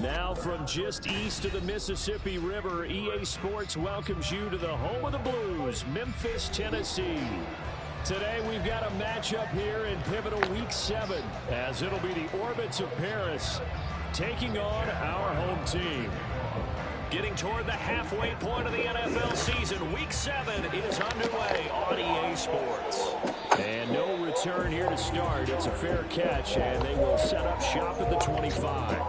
Now from just east of the Mississippi River, EA Sports welcomes you to the home of the Blues, Memphis, Tennessee. Today we've got a matchup here in pivotal Week 7, as it'll be the Orbits of Paris taking on our home team. Getting toward the halfway point of the NFL season, Week 7 is underway on EA Sports. And no return here to start. It's a fair catch, and they will set up shop at the 25.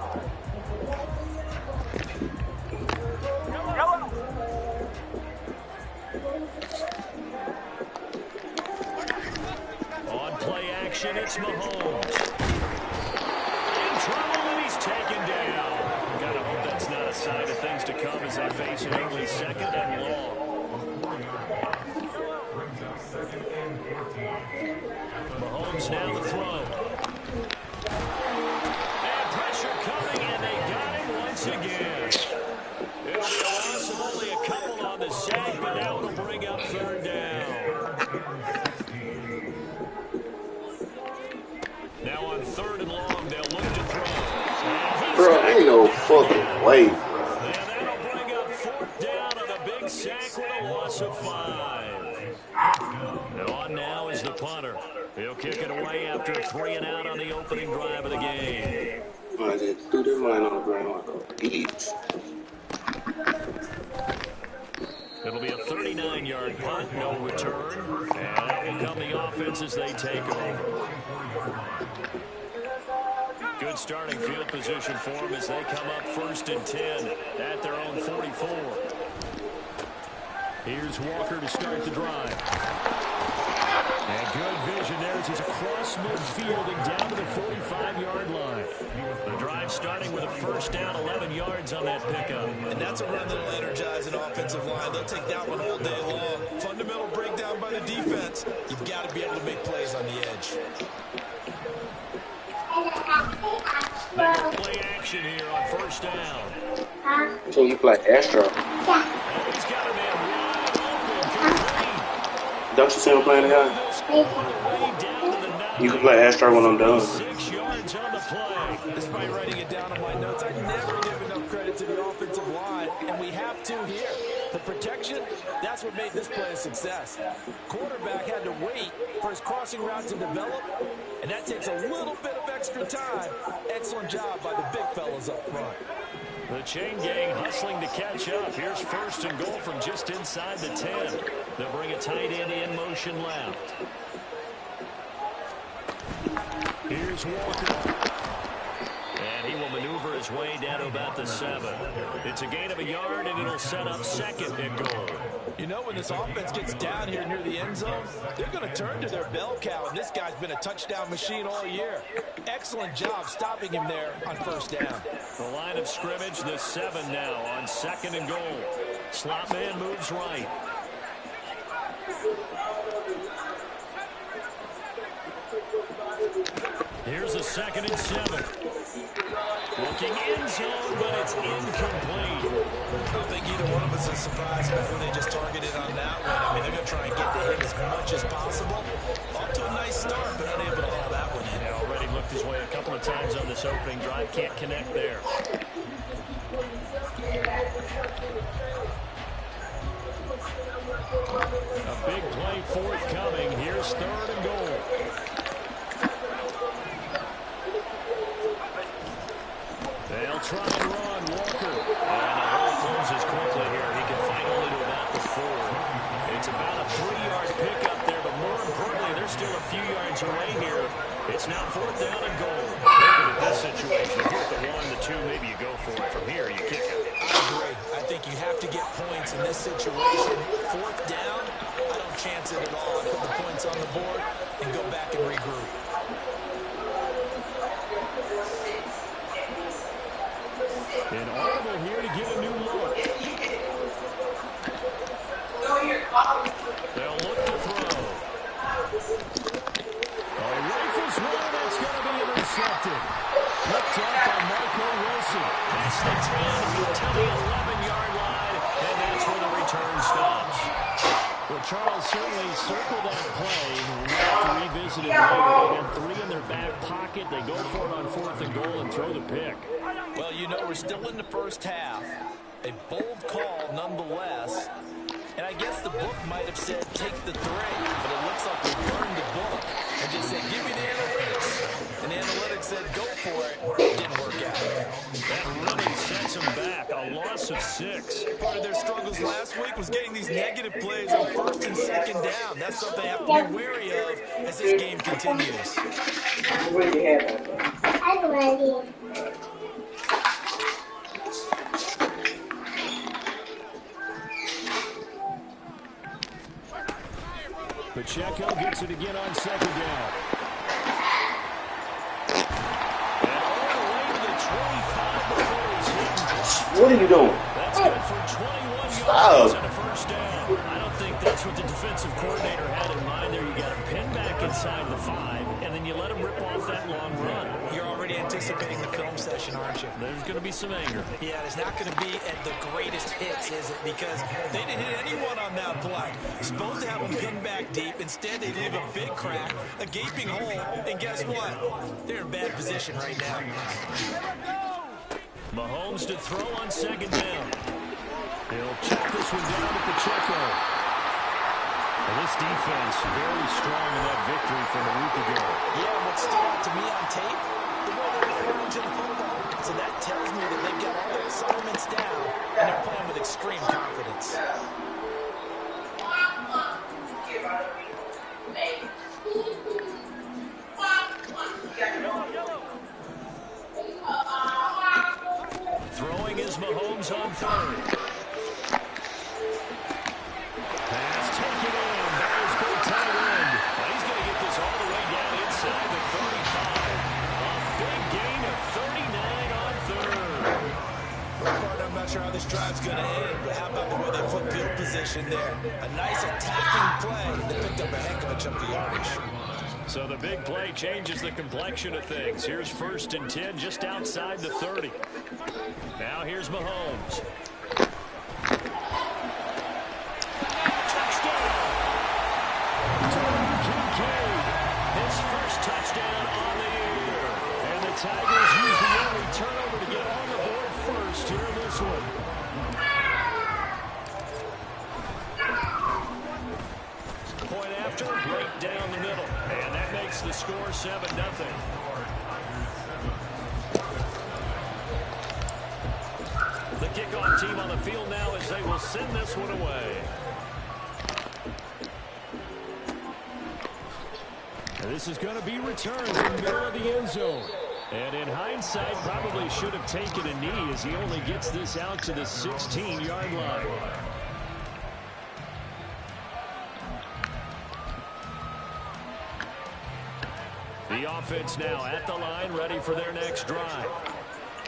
On play action, it's Mahomes. In trouble, and he's taken down. Gotta hope that's not a sign of things to come as they face an only second and long. Mahomes now the throw. And pressure coming, and they got him once again. It'll be a loss of only a couple on the sack, but now it'll bring up third down. Now on third and long, they'll look to throw. Bro, ain't no fucking way. And that'll bring up fourth down on a big sack with a loss of 5. And on now is the punter. He'll kick it away after a 3 and out on the opening drive of the game. I just threw their mind on the ground like a idiot. It'll be a 39-yard punt, no return. And that will come the offense as they take over. Good starting field position for them as they come up 1st and 10 at their own 44. Here's Walker to start the drive. And good vision there as he's across midfield and down to the 45-yard line. The drive starting with a first down, 11 yards on that pickup. And that's a run that'll energize an offensive line. They'll take that one all day long. Fundamental breakdown by the defense. You've got to be able to make plays on the edge. They got play action here on first down. So you play Astro. And he's got a man wide open. Don't you see him playing the guy? You can play Astro when I'm done. 6 yards on the play. Despite writing it down on my notes, I never give enough credit to the offensive line, and we have to here. The protection, that's what made this play a success. Quarterback had to wait for his crossing route to develop, and that takes a little bit of extra time. Excellent job by the big fellas up front. The chain gang hustling to catch up. Here's 1st and goal from just inside the 10. They'll bring a tight end in motion left. Here's Walker. And he will maneuver his way down to about the 7. It's a gain of a yard, and it'll set up 2nd and goal. You know, when this offense gets down here near the end zone, they're going to turn to their bell cow, and this guy's been a touchdown machine all year. Excellent job stopping him there on first down. The line of scrimmage, the 7 now on 2nd and goal. Slot man moves right. Here's a 2nd and 7. Looking end zone, but it's incomplete. I don't think either one of us is surprised about who they just targeted on that one. I mean, they're going to try and get to him as much as possible. Off to a nice start, but unable to haul that one in. Yeah, already looked his way a couple of times on this opening drive. Can't connect there. A big play forthcoming. Here's 3rd and goal. They'll try and run Walker. And the hole closes quickly here. He can fight only to about the 4. It's about a 3-yard pickup there, but more importantly, they're still a few yards away here. It's now 4th down and goal. Looking at this situation, here's the 1, the 2, maybe you go for it. From here, you kick it. I agree. I think you have to get points in this situation. 4th down, I don't chance it at all. I put the points on the board and go back and regroup. An audible here to get a new look. They'll look to throw. Rifles one, that's going to be intercepted. Picked up by Marco Wilson. That's the 10 to the 11-yard line, and that's where the return stops. Well, Charles certainly circled that play. We'll have to revisit it later. They have 3 in their back pocket. They go for it on 4th and goal and throw the pick. Well, you know, we're still in the first half. A bold call nonetheless. And I guess the book might have said take the 3, but it looks like we burned the book and just said give me the analytics. And the analytics said go for it. It didn't work out. That really sets them back. A loss of 6. Part of their struggles last week was getting these negative plays on 1st and 2nd down. That's something I have to be wary of as this game continues. Pacheco gets it again on 2nd down. And all the way to the 25 before he's hit. What are you doing? That's good for 21 yards Stop. and a 1st down. I don't think that's what the defensive coordinator had in mind there. You got him pinned back inside the 5, and then you let him rip off that long run. You're already anticipating the film session, aren't you? There's going to be some anger. Yeah, it's not going to be at the greatest hits, is it? Because they didn't hit anyone on that play. You're supposed to have them pinned back deep. Instead, they leave a big crack, a gaping hole, and guess what? They're in bad position right now. Mahomes to throw on 2nd down. He'll check this one down to Pacheco. And this defense very strong in that victory from a week ago. Yeah, what stood out to me on tape, the way they're referring to the football. So that tells me that they've got all their assignments down, and they're playing with extreme confidence. Throwing is Mahomes on 3rd. Pass taken in. That is big tight end. Well, he's going to get this all the way down inside the 35. A big gain of 39 on 3rd. I'm not sure how this drive's going to end, but how about the way they flip field position there? A nice attacking play that picked up a heck of a chunk of yardage. So the big play changes the complexion of things. Here's 1st and 10 just outside the 30. Now here's Mahomes. Touchdown! Kincaid, his first touchdown on the year. And the Tigers use the early turnover to get on the board first here in this one. Point after, right down the middle. And that makes the score 7-0. The kickoff team on the field now as they will send this one away. And this is going to be returned in the middle of the end zone. And in hindsight, probably should have taken a knee as he only gets this out to the 16-yard line. The offense now at the line, ready for their next drive.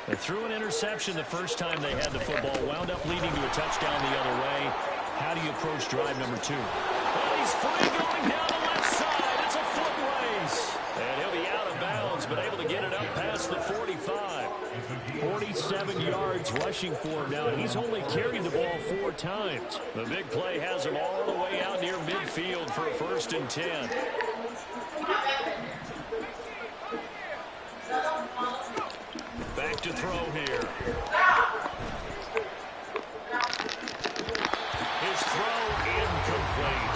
They threw an interception the first time they had the football, wound up leading to a touchdown the other way. How do you approach drive number 2? Well, he's free going down the left side. It's a foot race. And he'll be out of bounds, but able to get it up past the 45. 47 yards rushing for him now, and he's only carried the ball 4 times. The big play has him all the way out near midfield for a 1st and 10. Back to throw here. His throw incomplete.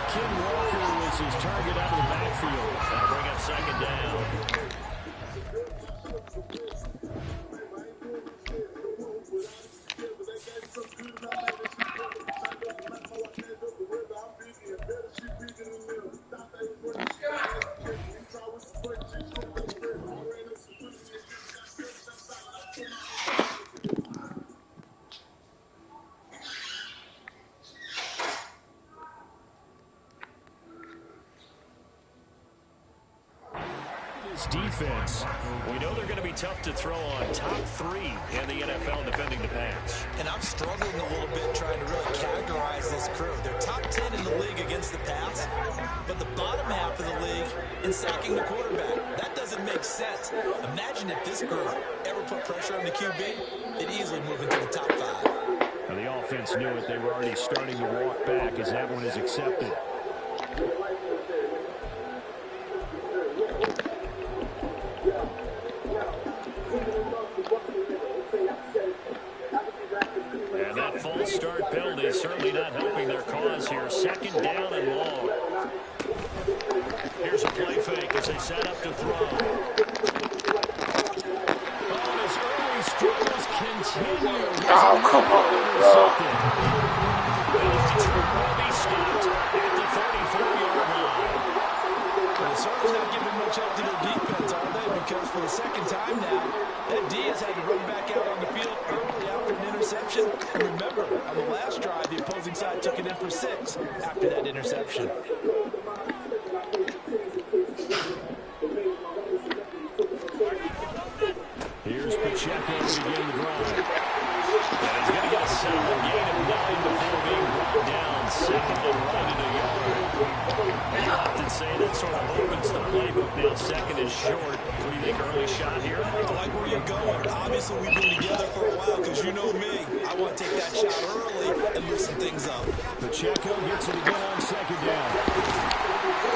Ken Walker was his target out of the backfield. That'll bring up 2nd down. Defense. We know they're going to be tough to throw on. Top 3 in the NFL defending the pass. And I'm struggling a little bit trying to really categorize this crew. They're top 10 in the league against the pass, but the bottom half of the league in sacking the quarterback. That doesn't make sense. Imagine if this group ever put pressure on the QB, they'd easily move into the top 5. Now the offense knew it. They were already starting to walk back as that one is accepted. throw. Oh, his early struggles continue. Oh, come on, bro. And the return will be stopped at the 34-yard line. Well, the Sooners not giving much help to their defense, are they? Because for the second time now, that D has had to run back out on the field early after an interception. And remember, on the last drive, the opposing side took it in for 6 after that interception. Here's Pacheco to begin the drive. And he's going to get a solid gain of 9 before being brought down. Second and right at a yard. And you often say that sort of opens the playbook. Now second is short. What do you think, early shot here? I like where you're going. Obviously, we've been together for a while because you know me. I want to take that shot early and loosen things up. Pacheco gets it again on second down.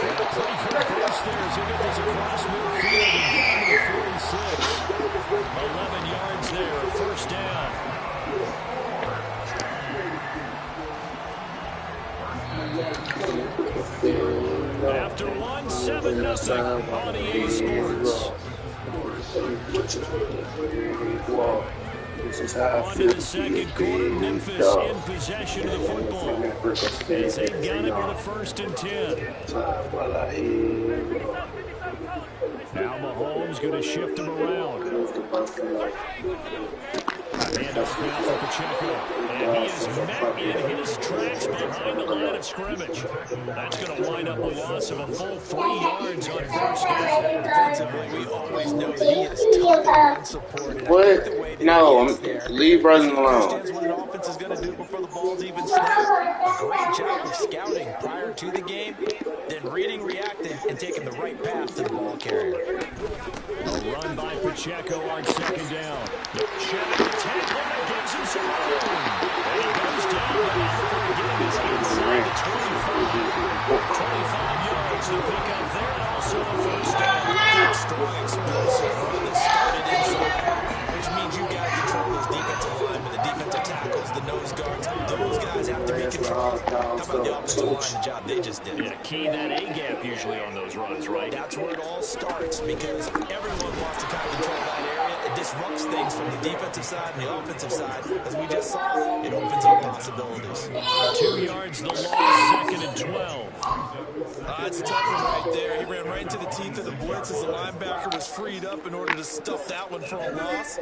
And a pretty quick burst there as he gets this across midfield and down to the 46. 11 yards there, first down. After 1, 7-0 on EA Sports. On to the second quarter, Memphis in possession of the football. As they've got it with a 1st and 10. Now Mahomes going to shift him around. Handoff now for Pacheco. And he is met in his tracks behind the line of scrimmage. That's going to wind up a loss of a full 3 yards on first down. Defensively, we always know that he is tough and unsupported. What? No, leave Brandon alone. Understands what an offense is going to do before the ball's even snapped. A great job of scouting prior to the game, then reading, reacting, and taking the right path to the ball carrier. A run by Pacheco on second down. Check the tackle that gives him some room. And he goes down after getting his inside the 25. 25 yards to pick up there, and also a first down. Strong, explosive run that started inside, which means you got to control those defensive linemen, the defensive tackles, the nose guards. Those guys have to be controlled. How about the offensive line, the job they just did? Yeah, key that A-gap usually on those runs, right? That's where it all starts because everyone wants to kind of control that area. It disrupts things from the defensive side and the offensive side. As we just saw, it opens up possibilities. 2 yards the loss, 2nd and 12. That's a tough one right there. He ran right into the teeth of the blitz as the linebacker was freed up in order to stuff that one for a loss.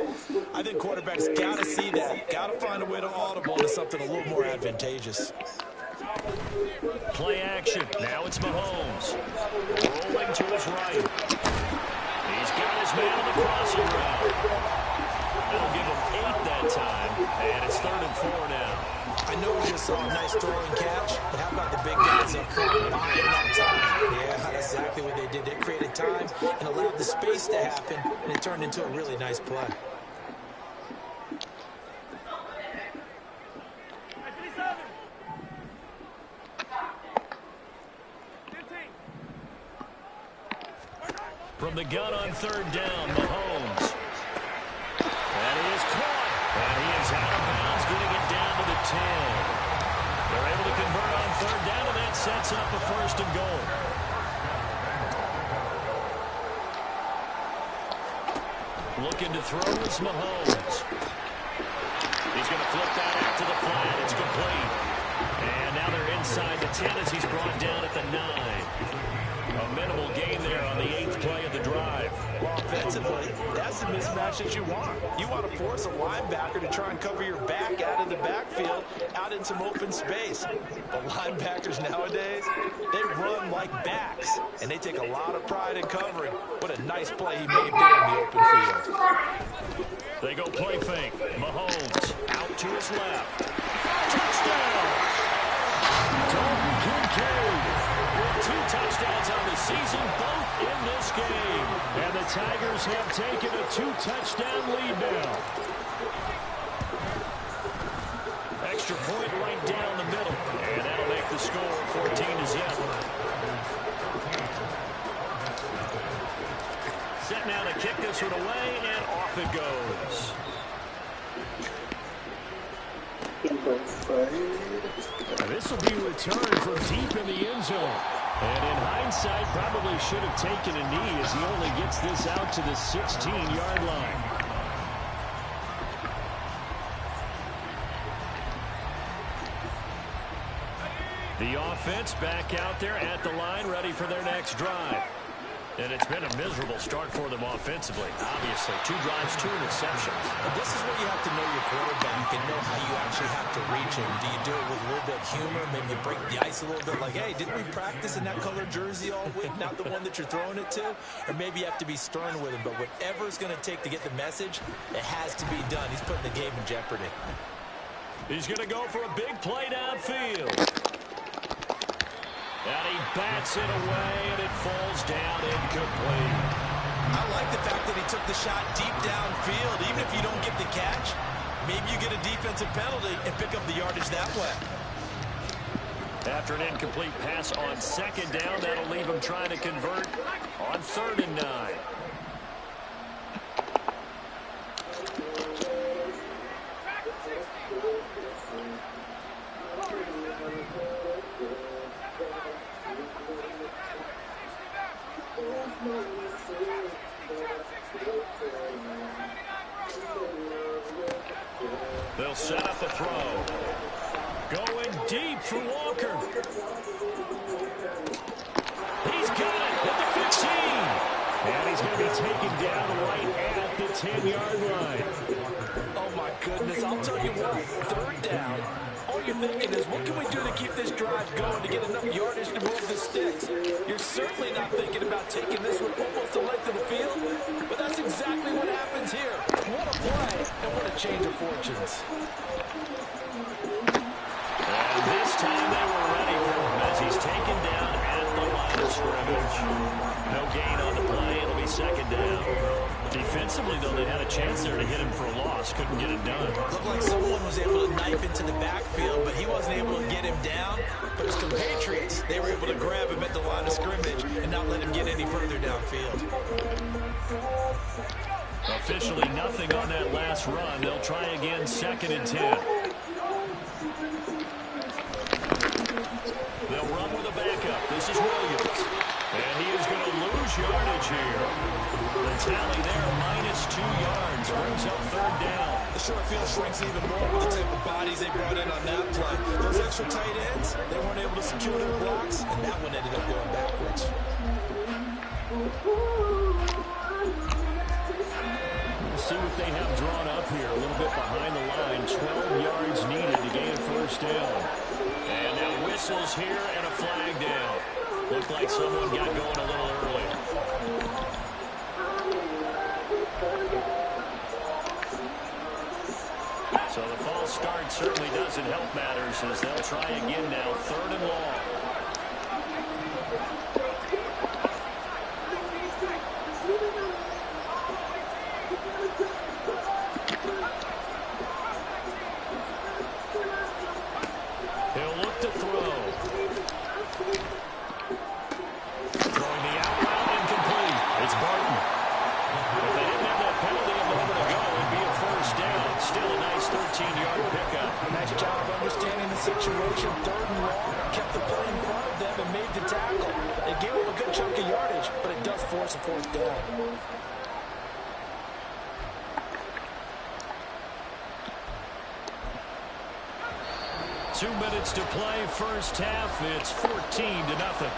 I think quarterbacks got to see that. Got to find a way to audible into something a little more advantageous. Play action. Now it's Mahomes. Rolling to his right. He's got his man on the crossing route. They'll give him 8 that time. And it's 3rd and 4 now. I know we just saw a nice throwing catch, but how about the big guys up front buying that time? Yeah, that's exactly what they did. They created time and allowed the space to happen, and it turned into a really nice play. From the gun on 3rd down, Mahomes. And he is caught. And he is out of bounds, getting it down to the 10. They're able to convert on 3rd down, and that sets up a 1st and goal. Looking to throw is Mahomes. He's going to flip that out to the flat. It's complete. And now they're inside the 10 as he's brought down at the 9. A minimal gain there on the 8th play of the drive. Well, offensively, that's the mismatch that you want. You want to force a linebacker to try and cover your back out of the backfield, out in some open space. But linebackers nowadays, they run like backs, and they take a lot of pride in covering. What a nice play he made there in the open field. They go play fake. Mahomes out to his left. Touchdown! Dalton Kincaid with 2 touchdowns on the season, both in this game. And the Tigers have taken a 2-touchdown lead now. Extra point right down the middle. And that'll make the score 14-0. Set now to kick this one away, and off it goes. This will be returned from deep in the end zone. And in hindsight, probably should have taken a knee as he only gets this out to the 16-yard line. The offense back out there at the line, ready for their next drive. And it's been a miserable start for them offensively. Obviously, 2 drives, 2 interceptions. And this is where you have to know your quarterback and know how you actually have to reach him. Do you do it with a little bit of humor? Maybe you break the ice a little bit like, hey, didn't we practice in that color jersey all week? Not the one that you're throwing it to? Or maybe you have to be stern with him. But whatever it's going to take to get the message, it has to be done. He's putting the game in jeopardy. He's going to go for a big play downfield. And he bats it away, and it falls down incomplete. I like the fact that he took the shot deep downfield. Even if you don't get the catch, maybe you get a defensive penalty and pick up the yardage that way. After an incomplete pass on 2nd down, that'll leave him trying to convert on 3rd and 9. They'll set up the throw. Going deep for Walker. He's got it at the 15. And he's going to be taken down right at the 10-yard line. Oh, my goodness. I'll tell you what, 3rd down. All you're thinking is, what can we do to keep this drive going to get enough yardage to move the sticks? You're certainly not thinking about taking this one almost the length of the field, but that's exactly what happens here. What a play, and what a change of fortunes. And this time they were ready for him as he's taken down at the line of scrimmage. No gain on the play. It'll be 2nd down. Defensively, though, they had a chance there to hit him for a loss. Couldn't get it done. Looked like someone was able to knife into the backfield, but he wasn't able to get him down. But his compatriots, they were able to grab him at the line of scrimmage and not let him get any further downfield. Officially nothing on that last run. They'll try again, 2nd and 10. They'll run with a backup. This is Williams. And he is going to lose yardage here. The tally there, -2 yards. Brings up 3rd down. The short field shrinks even more with the type of bodies they brought in on that play. Those extra tight ends, they weren't able to secure their blocks, and that one ended up going backwards. See what they have drawn up here. A little bit behind the line. 12 yards needed to gain a 1st down. And now whistles here and a flag down. Looked like someone got going a little early. So the false start certainly doesn't help matters as they'll try again now. 3rd and long. He'll look to throw. Throwing the out route incomplete. It's Barton. If they didn't have that penalty a moment ago, it'd be a 1st down. Still a nice 13-yard pickup. Nice job understanding the situation. 3rd and long. Kept the play in front of them and made the tackle. It gave up a good chunk of yardage, but it does force a 4th down. Two minutes to play, 1st half. It's 14-0.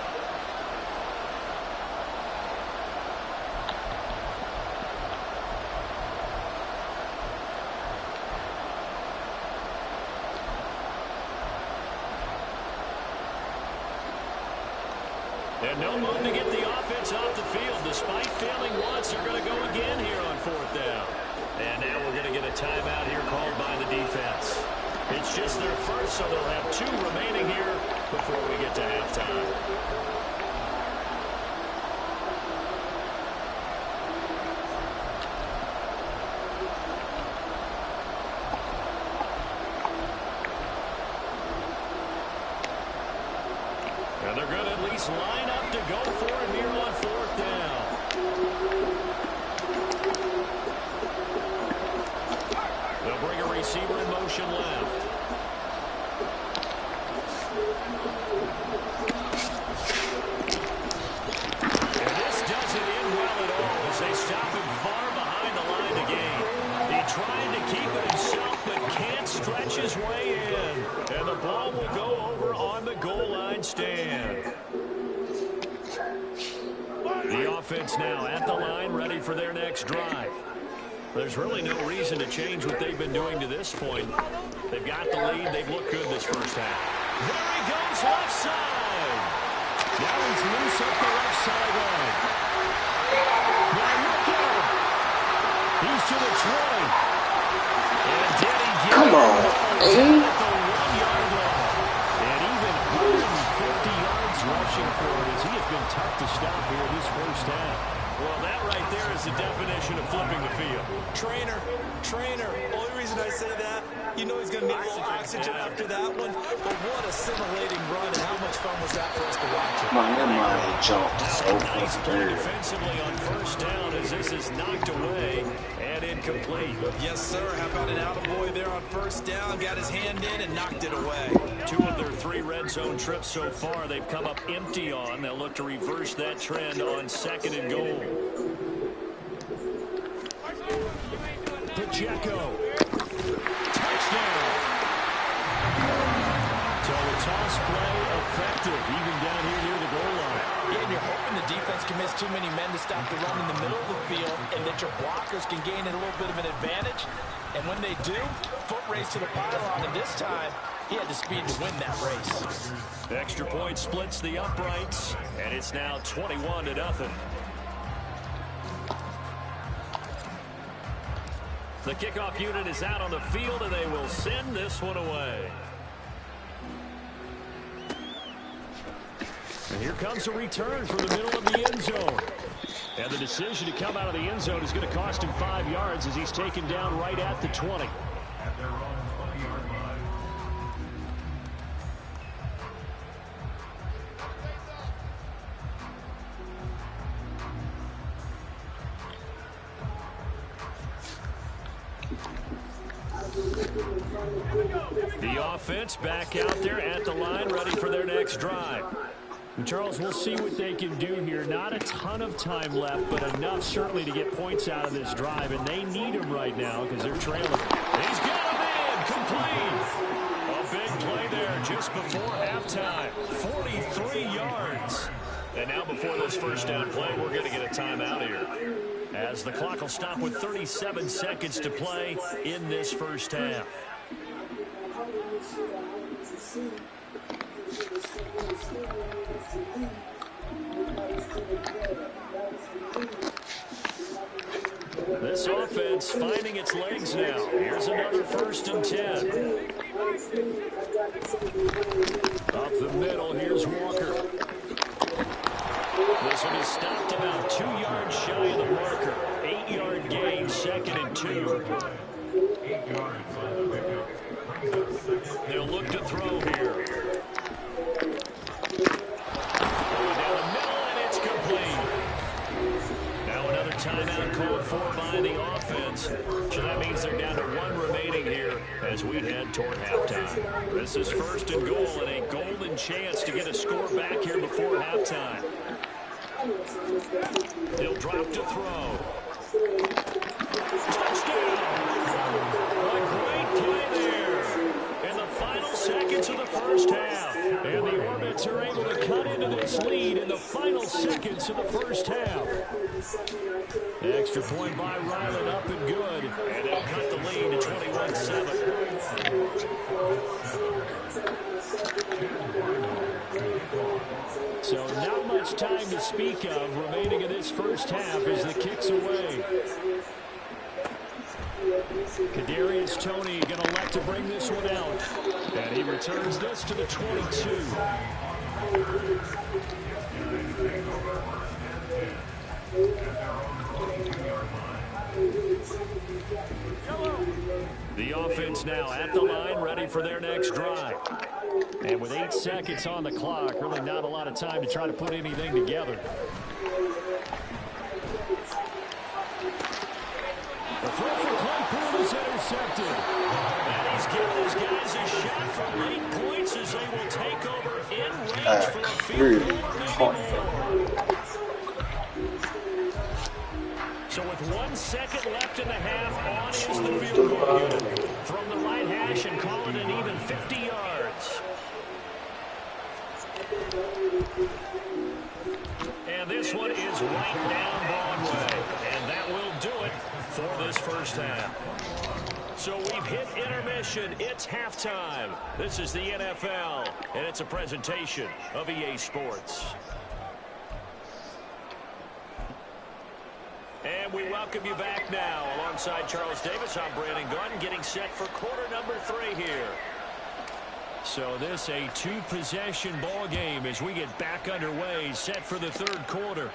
And no move to get the offense off the field. Despite failing once, they're going to go again here on 4th down. And now we're going to get a timeout here called by the defense. It's just their first, so they'll have 2 remaining here before we get to halftime. And they're going to at least line up to go for it here on 4th down. They'll bring a receiver in motion left. offense now at the line, ready for their next drive. There's really no reason to change what they've been doing to this point. They've got the lead. They've looked good this first half. There he goes, left side. Now he's loose up the left sideline. Now look at him. He's to the 20. And did he get Come on, at the 1-yard line? And even 150 yards rushing for it, as he has been tough to stop here this first half. Well, that right there is the definition of flipping the field. Trainer. Only reason I say that, you know he's going to need a little oxygen after that one. But what a scintillating run, and how much fun was that for us to watch it? Man, that man jumped so Nice play good. defensively on first down as this is knocked away and incomplete. Yes, sir. How about an attaboy there on first down? Got his hand in and knocked it away. 2 of their 3 red zone trips so far they've come up empty on. They'll look to reverse that trend on 2nd and goal. Pacheco. Touchdown. So the toss play effective, even down here near the goal line. Yeah, and you're hoping the defense can miss too many men to stop the run in the middle of the field, and that your blockers can gain a little bit of an advantage. And when they do, foot race to the pylon, and this time, he had the speed to win that race. The extra point splits the uprights, and it's now 21-0. The kickoff unit is out on the field, and they will send this one away. And here comes a return from the middle of the end zone. And the decision to come out of the end zone is going to cost him 5 yards as he's taken down right at the 20. The offense back out there at the line, ready for their next drive. And Charles, we'll see what they can do here. Not a ton of time left, but enough certainly to get points out of this drive, and they need him right now because they're trailing. He's got him in, complete. A big play there just before halftime, 43 yards. And now before this first down play, we're going to get a timeout here, as the clock will stop with 37 seconds to play in this first half. This offense finding its legs now. Here's another 1st and 10. Up the middle, here's Walker. This one is stopped about 2 yards shy of the marker. 8-yard gain, 2nd and 2. They'll look to throw here. Going down the middle, and it's complete. Now another timeout called for by the offense. So that means they're down to 1 remaining here as we head toward halftime. This is 1st and goal and a golden chance to get a score back here before halftime. He'll drop to throw. Touchdown! A great play there in the final seconds of the first half. And the Orbits are able to cut into this lead in the final seconds of the first half. Extra point by Ryland, up and good. And they'll cut the lead to 21-7. So not much time to speak of remaining in this first half as the kick's away. Kadarius Toney going to elect to bring this one out. And he returns this to the 22. The offense now at the line, ready for their next drive. And with 8 seconds on the clock, really not a lot of time to try to put anything together. The throw for Claypool is intercepted. And he's giving his guys a shot for late points as they will take over in range for a field goal or maybe more. So with 1 second left in the half, on is the field goal unit from the right hash and calling it even 50 yards. And this one is right down Broadway. And that will do it for this first half. So we've hit intermission. It's halftime. This is the NFL, and it's a presentation of EA Sports. And we welcome you back now. Alongside Charles Davis, I'm Brandon Gunn, getting set for quarter number 3 here. So this a 2-possession ball game as we get back underway, set for the third quarter.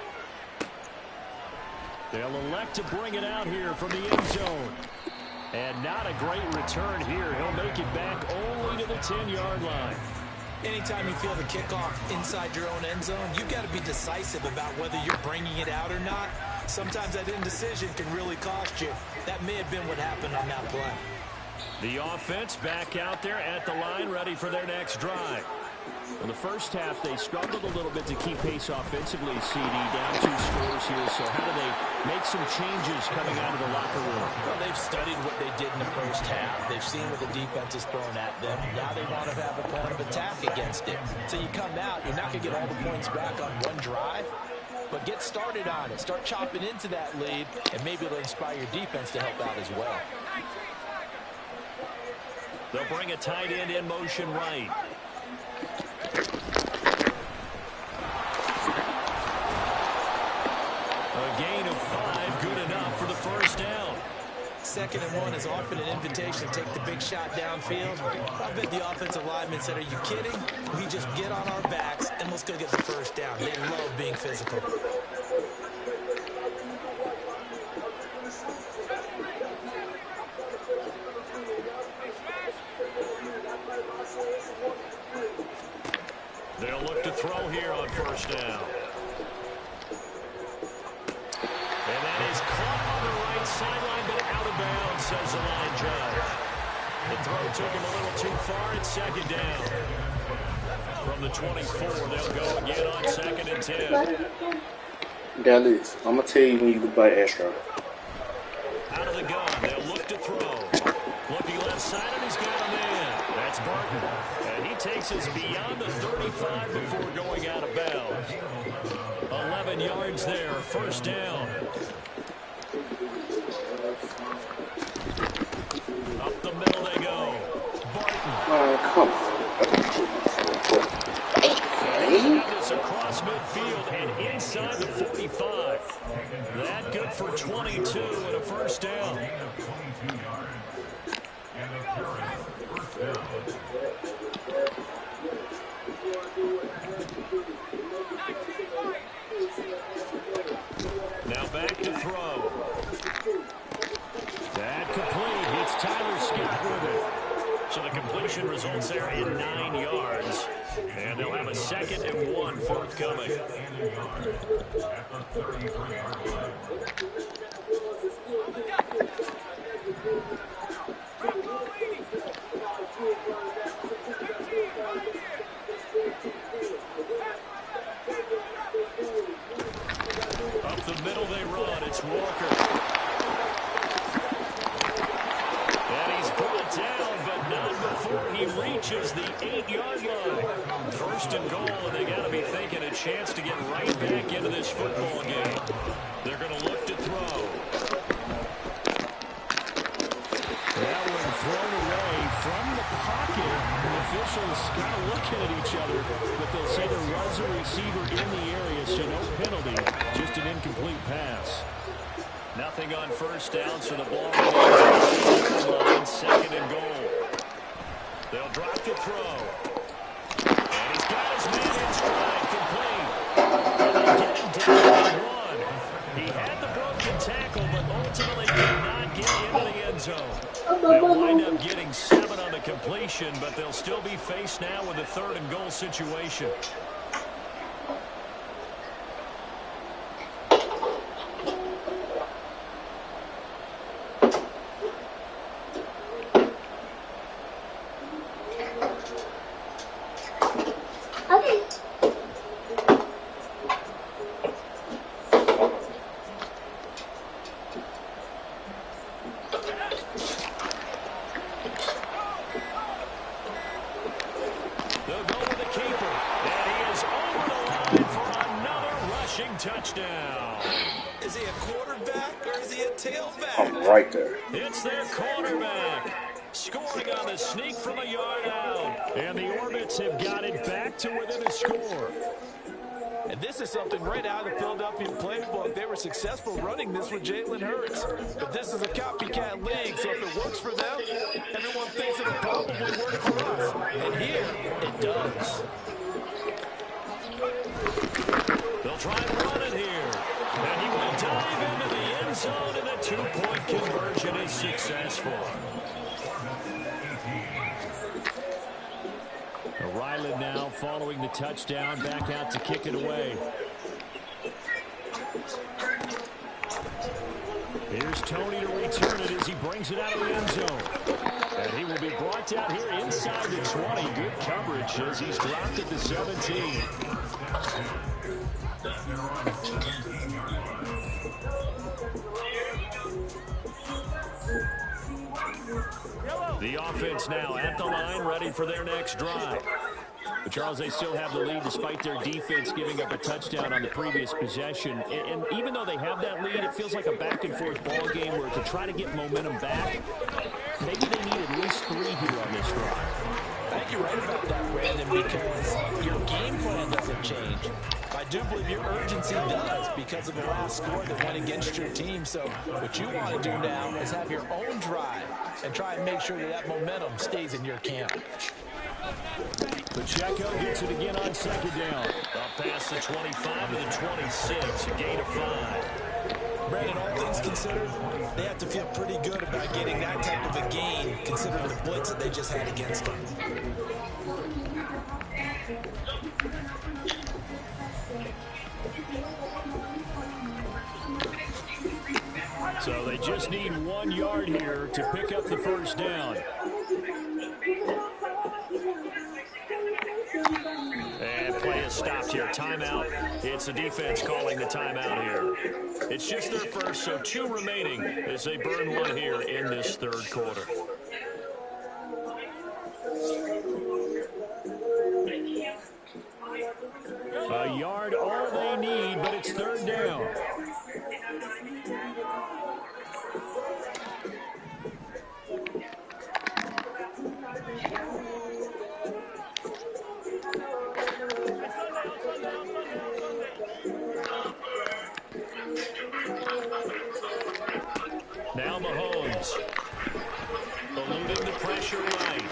They'll elect to bring it out here from the end zone. And not a great return here. He'll make it back only to the 10-yard line. Anytime you feel the kickoff inside your own end zone, you've got to be decisive about whether you're bringing it out or not. Sometimes that indecision can really cost you. That may have been what happened on that play. The offense back out there at the line, ready for their next drive. In the first half, they struggled a little bit to keep pace offensively, CD, down 2 scores here. So how do they make some changes coming out of the locker room? Well, they've studied what they did in the first half. They've seen what the defense is throwing at them. Now they want to have a plan of attack against it. So you come out, you're not going to get all the points back on one drive, but get started on it. Start chopping into that lead, and maybe it'll inspire your defense to help out as well. They'll bring a tight end in motion right. A gain of 5, good enough for the first down. 2nd and 1 is often an invitation to take the big shot downfield. I bet the offensive lineman said, are you kidding? We just get on our backs and let's go get the first down. They love being physical. They'll look to throw here on first down. And that is caught on the right sideline, but out of bounds, says the line judge. The throw took him a little too far. It's 2nd down. From the 24, they'll go again on 2nd and 10. Dallas, I'm going to tell you when you can buy extra. Out of the gun, they'll look to throw. Looking left side, and he's got a man. That's Barton. And he takes us beyond the 35 before going out of bounds. 11 yards there, first down. Up the middle they go. Barton. Come on. It's across midfield and inside the 45. That good for 22 and a first down. Now back to throw. That complete. It's Tyler Scott with it. So the completion results there in 9 yards. And they'll have a 2nd and 1 forthcoming. Up the middle they run. It's Walker. And he's brought down, but not before he reaches the 8-yard line. 1st and goal, and they got to be thinking a chance to get right back into this football game. They're going to look to throw. That one thrown away from the pocket. The officials kind of looking at each other, but they'll say there was a receiver in the area, so no penalty, just an incomplete pass. Nothing on first down, so the ball remains on the line, 2nd and goal. They'll drop to throw. And he's got his man in stride, complete. And they get him down to 1. He had the broken tackle, but ultimately did not get into the end zone. They'll wind up getting 7 on the completion, but they'll still be faced now with a 3rd and goal situation. tailback. I'm right there. It's their cornerback. Scoring on the sneak from a yard out. And the Orbits have got it back to within a score. And this is something right out of the Philadelphia playbook. They were successful running this with Jalen Hurts. But this is a copycat league, so if it works for them, everyone thinks it'll probably work for us. And here, it does. They'll try and run it here. And he will dive into the end zone, and the two-point conversion is successful. Ryland now following the touchdown, back out to kick it away. Here's Tony to return it as he brings it out of the end zone. And he will be brought down here inside the 20. Good coverage as he's dropped at the 17. The offense now at the line, ready for their next drive. But Charles, they still have the lead despite their defense giving up a touchdown on the previous possession. And even though they have that lead, it feels like a back-and-forth ball game where to try to get momentum back, maybe they need at least 3 here on this drive. I think you're right about that, Brandon, because your game plan doesn't change. I do believe your urgency does because of the last score that went against your team. So what you want to do now is have your own drive and try and make sure that momentum stays in your camp. Pacheco gets it again on second down. Up past the 25 to the 26, a gain of 5. Brandon, all things considered, they have to feel pretty good about getting that type of a gain considering the blitz that they just had against them. So they just need 1 yard here to pick up the first down. And play is stopped here. Timeout. It's the defense calling the timeout here. It's just their first, so 2 remaining as they burn 1 here in this third quarter. A yard, all they need, but it's third down. Now Mahomes. Eluding the pressure right.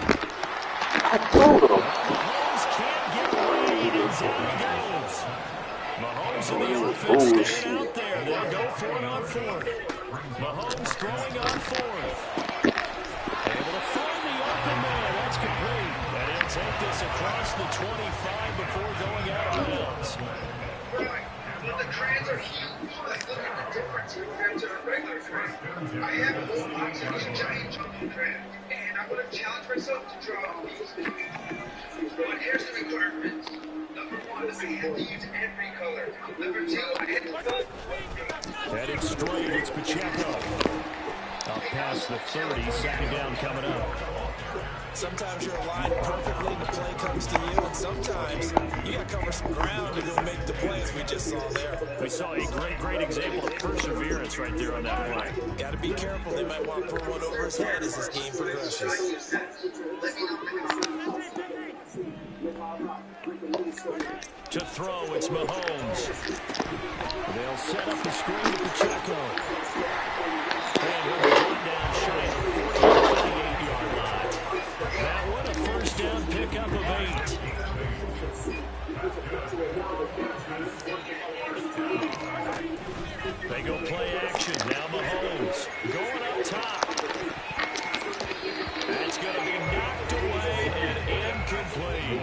Mahomes can't get away. And down he goes. Mahomes and the offense staying out there. They'll go for it on 4th. Mahomes throwing on 4th. Able to find the open man. That's complete. And he'll take this across the 25 before going out of bounds. The trans are huge. Like, look at the difference compared to a regular trans. I have a whole box of these giant chunky trans, and I'm going to challenge myself to draw these. But here's the requirements. Number 1, I have to use every color. Number 2, I had to vote. Headed straight, it's Pacheco. Up past the 30, second down coming up. Sometimes you're aligned perfectly and the play comes to you, and sometimes you got to cover some ground to go make the plays we just saw there. We saw a great example of perseverance right there on that play. Got to be careful. They might want to put one over his head as this game progresses. To throw, it's Mahomes. They'll set up the screen to Pacheco. And he'll be brought down shy of the 38-yard line. That one a first down pickup of 8. They go play action. Now Mahomes going up top. That's going to be knocked away and incomplete.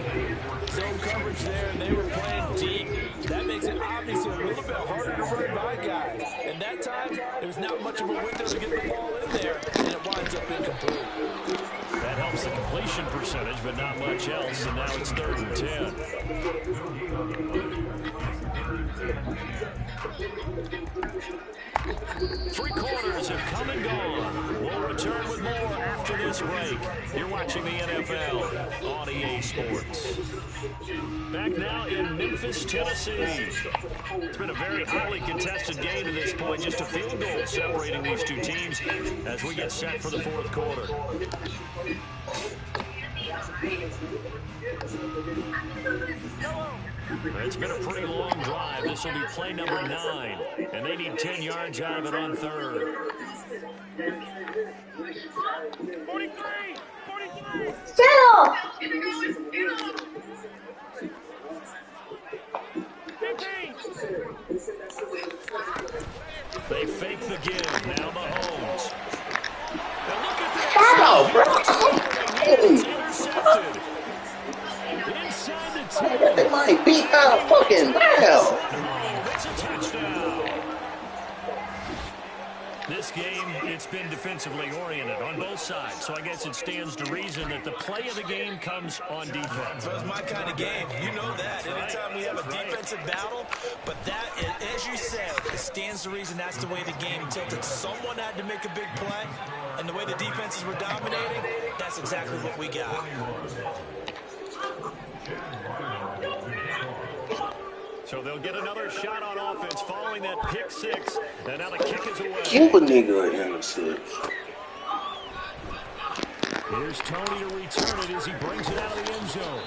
Zone coverage there, and they were playing deep. That makes it obviously a little bit harder to run by guys. And that time, there's not much of a window to get the ball in there, and it winds up incomplete. That helps the completion percentage, but not much else, and now it's 3rd and 10. Three quarters have come and gone. We'll return with more after this break. You're watching the NFL on EA Sports. Back now in Memphis, Tennessee. It's been a very highly contested game to this point. Just a field goal separating these two teams as we get set for the fourth quarter. It's been a pretty long drive. This will be play number 9, and they need 10 yards out of it on third. 43! Settle! They fake the give. Now Mahomes. Now look at this. Settle, bro. It's intercepted. Inside the 10. They might beat out fucking hell. It's a touchdown. This game, it's been defensively oriented on both sides, so I guess it stands to reason that the play of the game comes on defense. So it's my kind of game. You know that. Anytime we have a defensive battle, but that, as you said, it stands to reason that's the way the game tilted. Someone had to make a big play, and the way the defenses were dominating, that's exactly what we got. So they'll get another shot on offense following that pick 6. And now the kick is away. Give a nigga an interception. Here's Tony to return it as he brings it out of the end zone.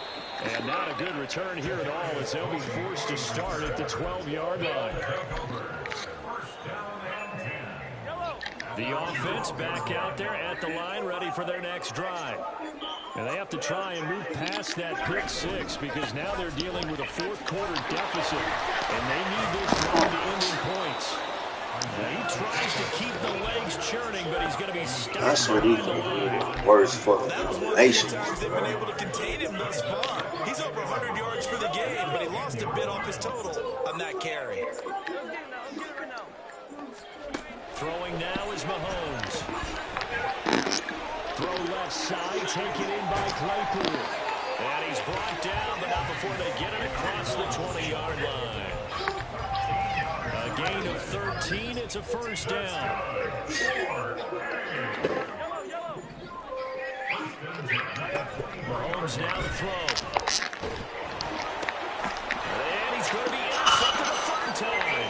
And not a good return here at all as they'll be forced to start at the 12-yard line. The offense back out there at the line, ready for their next drive. And they have to try and move past that pick 6 because now they're dealing with a fourth-quarter deficit. And they need this drive to end in points. Now he tries to keep the legs churning, but he's going to be stuck. That's what he worst fucking nation. They've been able to contain him thus far. He's over 100 yards for the game, but he lost a bit off his total on that carry. Throwing now is Mahomes. Throw left side, taken in by Claypool. And he's brought down, but not before they get it across the 20-yard line. A gain of 13, it's a first down. Mahomes now to throw. And he's going to be intercepted a third time.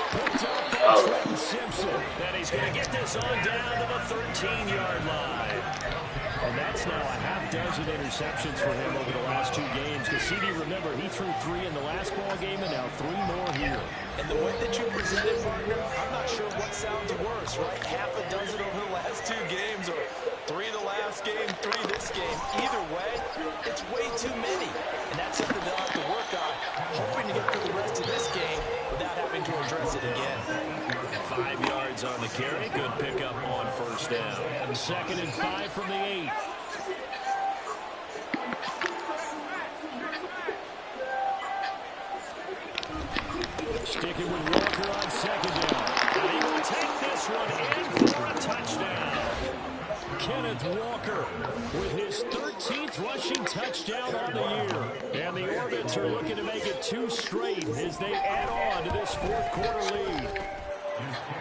Picked up by Trenton Simpson. And he's going to get this on down to the 13-yard line. And that's now a half-dozen interceptions for him over the last 2 games. Because CD, remember, he threw 3 in the last ball game and now 3 more here. And the way that you presented, partner, I'm not sure what sounds worse, right? Half a dozen over the last 2 games, or 3 the last game, 3 this game. Either way, it's way too many. And that's something they'll have to work on, hoping to get through the rest of this game without having to address it again. 5 yards on the carry. Good pickup on first down. 2nd and 5 from the 8. Sticking with Walker on 2nd down. And he will take this one in for a touchdown. Kenneth Walker with his 13th rushing touchdown on the year. And the Orbits are looking to make it 2 straight as they add on to this fourth-quarter lead.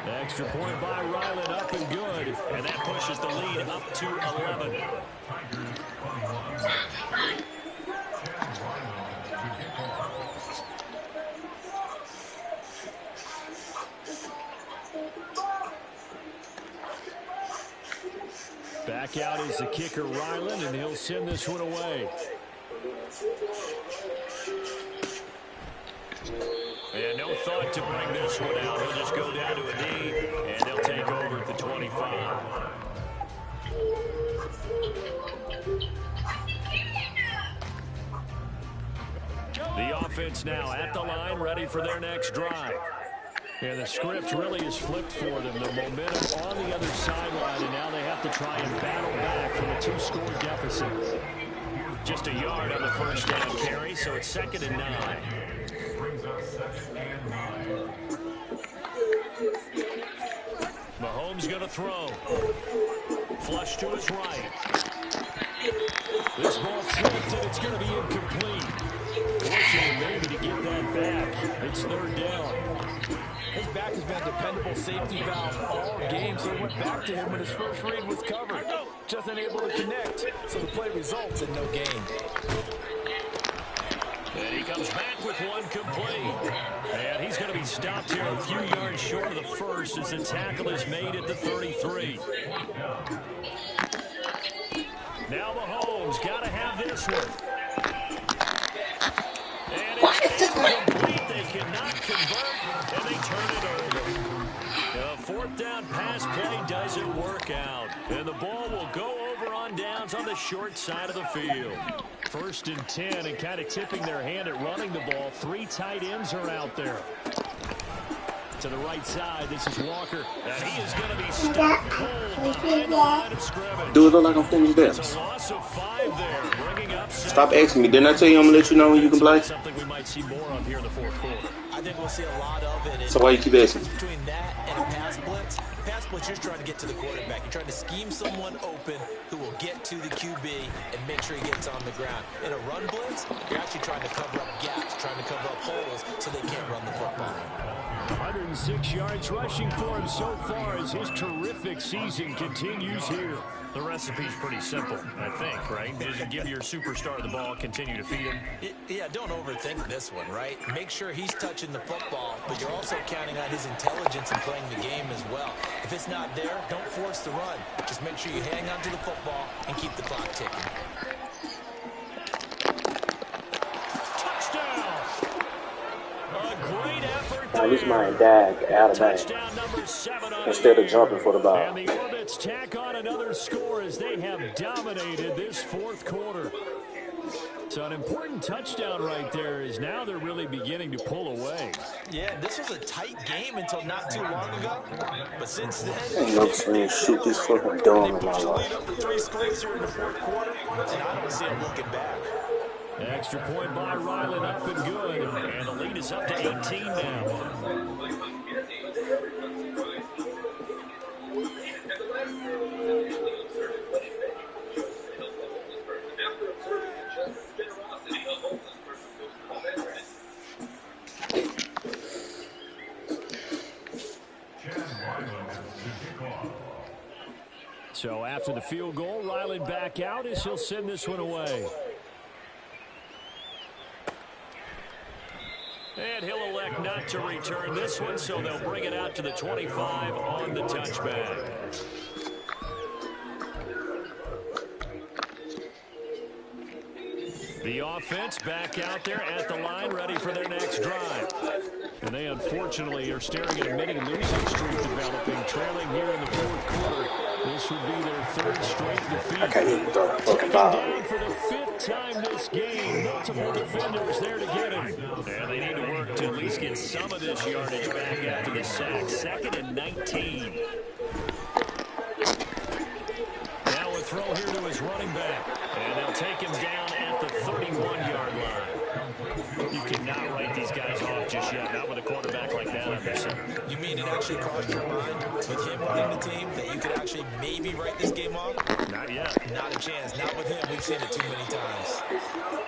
Extra point by Ryland, up and good. And that pushes the lead up to 11. Back out is the kicker, Ryland, and he'll send this one away. And no thought to bring this one out. He'll just go down to a knee, and they'll take over at the 25. The offense now at the line, ready for their next drive. And the script really is flipped for them. The momentum on the other sideline, and now they have to try and battle back from a 2-score deficit. Just a yard on the first down carry, so it's 2nd and 9. Mahomes going to throw. Flush to his right. This ball tipped, and it's going to be incomplete. Fortunate maybe to get that back. It's third down. His back has been a dependable safety valve all game, so he went back to him when his first read was covered. Just unable to connect, so the play results in no gain. And he comes back with one complete. And he's going to be stopped here a few yards short of the first as the tackle is made at the 33. Now Mahomes got to have this one. And it's incomplete. They cannot convert, and they turn it over. The fourth down pass play doesn't work out. And the ball will go over on downs on the short side of the field. First and 10, and kind of tipping their hand at running the ball. Three tight ends are out there. To the right side, this is Walker. And he is going to be stuck cold behind the line of scrimmage. Do it look like I'm finished this? It's a loss of 5 there, bringing up Stop asking me. Didn't I tell you I'm going to let you know when you can play? Something we might see more of here in the fourth quarter. I think we'll see a lot of it. So why you keep asking? Between that and a pass blitz, you're just trying to get to the quarterback. You're trying to scheme someone open who will get to the QB and make sure he gets on the ground. In a run blitz, you're actually trying to cover up gaps, trying to cover up holes so they can't run the football. 106 yards rushing for him so far as his terrific season continues here. The recipe's pretty simple, I think, right? Just give your superstar the ball, continue to feed him. Yeah, don't overthink this one, right? Make sure he's touching the football, but you're also counting on his intelligence in playing the game as well. If it's not there, don't force the run. Just make sure you hang on to the football and keep the clock ticking. Touchdown! A great effort Now, this there. might dag out of bounds Touchdown number 7 on instead the of jumping for the ball. And the Orbits tack on another score as they have dominated this fourth quarter. So an important touchdown right there is now they're really beginning to pull away. Yeah, this was a tight game until not too long ago. But since then, Ain't no saying shoot this fucking dome in my pushed the lead life. up to 3 scores here in the fourth quarter, and I don't see him looking back. Extra point by Ryland up and good. And the lead is up to 18 now. So after the field goal, Ryland back out as he'll send this one away. And he'll elect not to return this one, so they'll bring it out to the 25 on the touchback. The offense back out there at the line, ready for their next drive. And they unfortunately are staring at a mini losing streak developing, trailing here in the fourth quarter. This would be their third straight defeat. I can't even throw a fucking Down ball. for the 5th time this game. Multiple defenders there to get him. And they need to work to at least get some of this yardage back after the sack. 2nd and 19. Now a throw here to his running back. And they'll take him down at the 31-yard line. You cannot write these guys off just yet, not with a quarterback like that on their center. You mean it actually crossed your mind with him running the team that you could actually maybe write this game off? Not yet. Not a chance. Not with him. We've seen it too many times.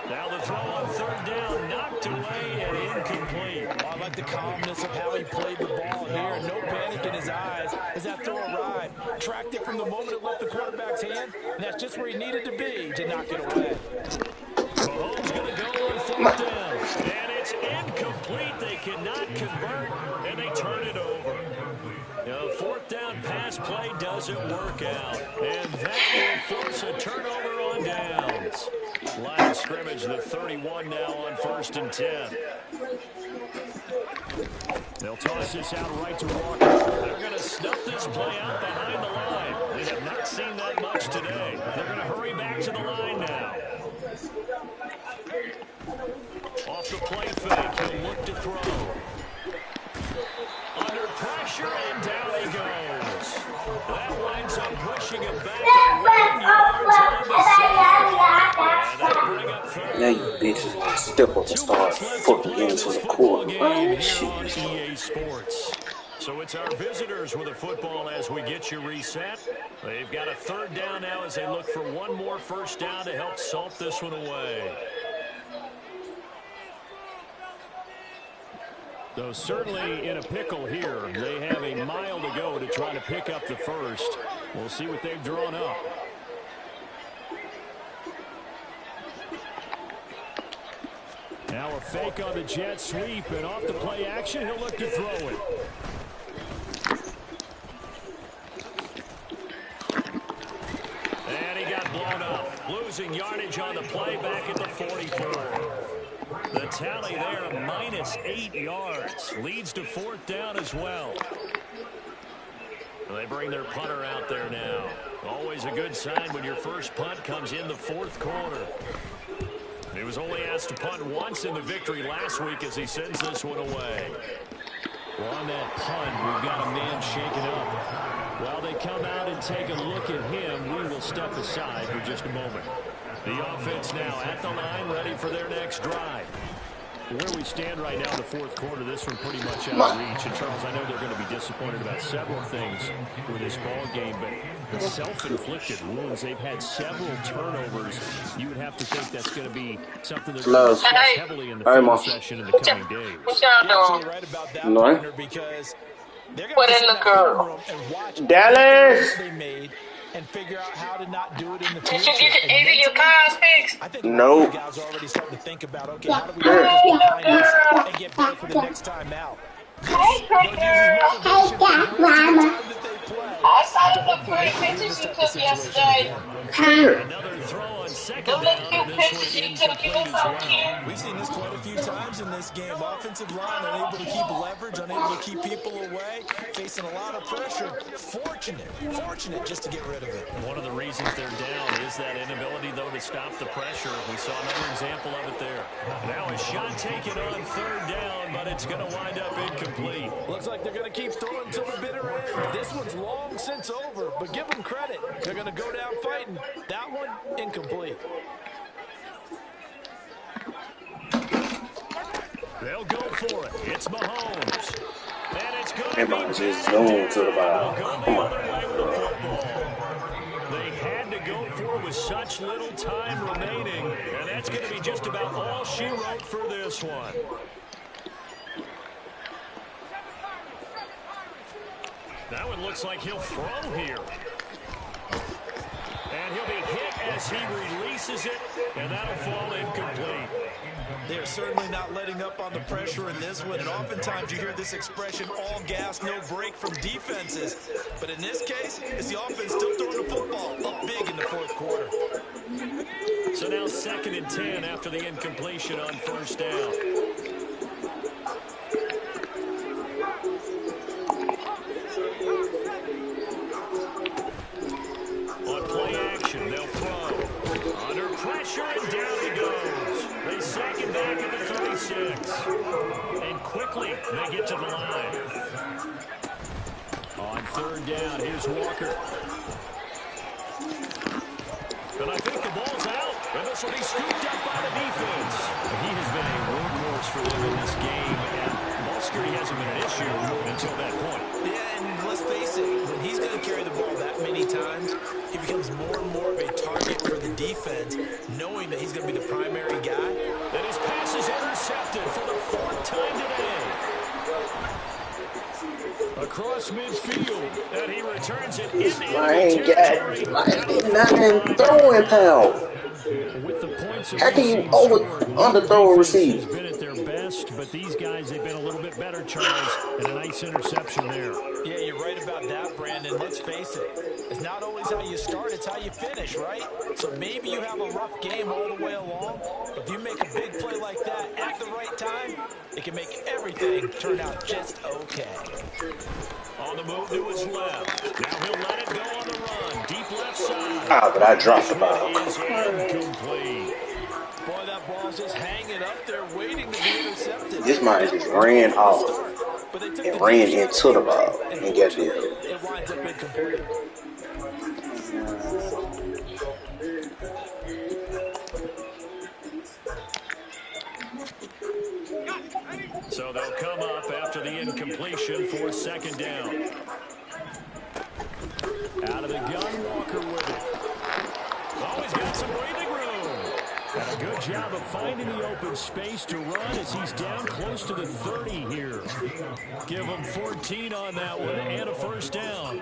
Now the throw on 3rd down, knocked away and incomplete. I like the calmness of how he played the ball here. No panic in his eyes as that throw arrived. Tracked it from the moment it left the quarterback's hand, and that's just where he needed to be to knock it away. Mahomes going to go on 4th down. And it's incomplete. They cannot convert, and they turn it over. The 4th down pass play doesn't work out. And that will force a turnover on downs. Line of scrimmage, the 31 now on 1st and 10. They'll toss this out right to Walker. They're going to snuff this play out behind the line. They have not seen that much today. They're going to hurry back to the line now. Off the play fake, he'll look to throw. Under pressure, and down he goes. That winds up pushing him back 11 yards on the side. And that'll bring up 3rd. Now you bitches want to step up and start fucking into the court. Game Oh, here shit. on EA Sports. So it's our visitors with the football as we get you reset. They've got a 3rd down now as they look for one more 1st down to help salt this one away. So certainly in a pickle here. They have a mile to go to try to pick up the first. We'll see what they've drawn up. Now a fake on the jet sweep, and off the play action, he'll look to throw it. And he got blown up. Losing yardage on the play back at the 44. The tally there, -8 yards. Leads to 4th down as well. They bring their punter out there now. Always a good sign when your first punt comes in the 4th quarter. He was only asked to punt once in the victory last week as he sends this one away. Well, on that punt, we've got a man shaken up. While they come out and take a look at him, we will step aside for just a moment. The offense now at the line, ready for their next drive. Where we stand right now in the 4th quarter, this one pretty much out of reach. And, Charles, I know they're going to be disappointed about several things with this ball game, but the self-inflicted wounds, they've had several turnovers. You would have to think that's going to be something they're going to discuss heavily in the film session in the coming days. You're absolutely right about that, partner, because they're going to sit in that film room and watch Dallas they made and figure out how to not do it in the future. I think no. the guys are already starting to think about, okay, how do we put this behind us and get better for the next time out? Hey, Mama. I saw the little pretty pictures you took yesterday. Another throw on second down, and this one incomplete as well. We've seen this quite a few times in this game. Offensive line unable to keep leverage, unable to keep people away, facing a lot of pressure. Fortunate just to get rid of it. One of the reasons they're down is that inability, though, to stop the pressure. We saw another example of it there. Now a shot taken on 3rd down, but it's going to wind up incomplete. Looks like they're going to keep throwing until the bitter end. This one's long since over, but give them credit. They're going to go down fighting. That one, incomplete. They'll go for it. It's Mahomes. And it's going to be just zoom to the ball. Come on. They had to go for it with such little time remaining, and that's going to be just about all she wrote for this one. That one looks like he'll throw here. And he'll be hit as he releases it, and that'll fall incomplete. They're certainly not letting up on the pressure in this one, and oftentimes you hear this expression, all gas, no break from defenses. But in this case, it's the offense still throwing the football up big in the 4th quarter. So now 2nd and 10 after the incompletion on 1st down. On play action, they'll throw. Under pressure, and down he goes. They sack him back at the 36. And quickly, they get to the line. On 3rd down, here's Walker. And I think the ball's out. And this will be scooped up by the defense. He has been a workhorse for them in this game. And ball security hasn't been an issue until that point. Yeah, and let's face it, when he's going to carry the ball that many times, he becomes more and more of a target for the defense, knowing that he's going to be the primary guy. And his pass is intercepted for the 4th time today. Across midfield, and he returns it in ain't nothing throwing power. With the points How can you underthrow a receiver? Has been at their best, but these guys, they've been a little bit better, Charles, and a nice interception there. Yeah, you're right about that, Brandon. Let's face it. It's not always how you start, it's how you finish, right? So maybe you have a rough game all the way along, but if you make a big play like that at the right time, it can make everything turn out just okay. On the move to his left. Now he'll let it go on the run. Deep left side. Ah, but I dropped the ball. Is incomplete. Boy, that ball's just hanging up there waiting to be intercepted. This man just ran off and ran into the ball and guess what? It winds up incomplete. So they'll come up after the incompletion for 2nd down. Out of the gun, Walker with it. Always got some breathing room. And a good job of finding the open space to run as he's down close to the 30 here. Give them 14 on that one and a first down.